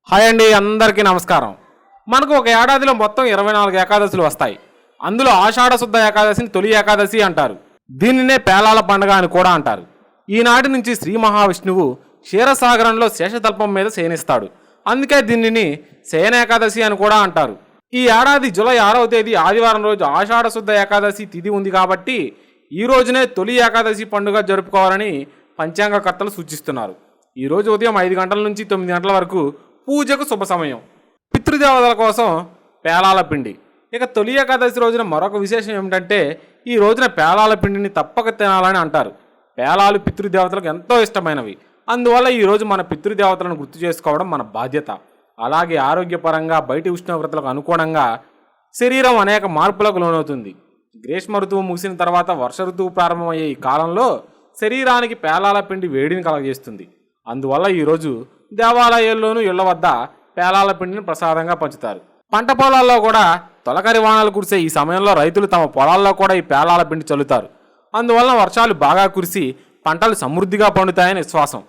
Hi అండి, అందరికీ నమస్కారం. మనకు ఒక ఏడాదిలో మొత్తం 24 ఏకాదశులు వస్తాయి. అందులో ఆషాఢ శుద్ధ ఏకాదశిని తొలి ఏకాదశి అంటారు. దీనినే పేలాల పండుగ అని కూడా అంటారు. ఈనాటి నుంచి శ్రీ మహావిష్ణువు క్షీరసాగరంలో శేషతల్పం మీద శయనిస్తాడు. అందుకే దీనిని శయన ఏకాదశి అని కూడా అంటారు. ఈ ఏడాది జూలై 6వ తేదీ ఆదివారం రోజు ఆషాఢ శుద్ధ ఏకాదశి తిథి ఉంది కాబట్టి ఈ రోజునే తొలి ఏకాదశి పండుగ జరుపుకోవాలని పంచాంగకర్తలు సూచిస్తున్నారు. ఈ రోజు ఉదయం 5 గంటల నుంచి 9 గంటల వరకు పూజకు శుభ సమయం. పితృదేవతల కోసం పేలాల పిండి. ఇక తొలి ఏకాదశి రోజున మరొక విశేషం ఏమిటంటే ఈ రోజున పేలాల పిండిని తప్పక తినాలని అంటారు. పేలాలు పితృదేవతలకు ఎంతో ఇష్టమైనవి. అందువల్ల ఈరోజు మన పితృదేవతలను గుర్తు చేసుకోవడం మన బాధ్యత. అలాగే ఆరోగ్యపరంగా బయటి ఉష్ణోగ్రతలకు అనుగుణంగా శరీరం అనేక మార్పులకు లోనవుతుంది. గ్రీష్మ ఋతువు ముగిసిన తర్వాత వర్ష ఋతువు ప్రారంభమయ్యే ఈ కాలంలో శరీరానికి పేలాల పిండి వేడిని కలగజేస్తుంది. అందువల్ల ఈరోజు దేవాలయాల్లోనూ ఇళ్ల వద్ద పేలాల పిండిని ప్రసాదంగా పంచుతారు. పంట పొలాల్లో కూడా తొలకరి వానలు కురిసే ఈ సమయంలో రైతులు తమ పొలాల్లో కూడా ఈ పేలాల పిండి చల్లుతారు. అందువలన వర్షాలు బాగా కురిసి పంటలు సమృద్ధిగా పండుతాయని విశ్వాసం.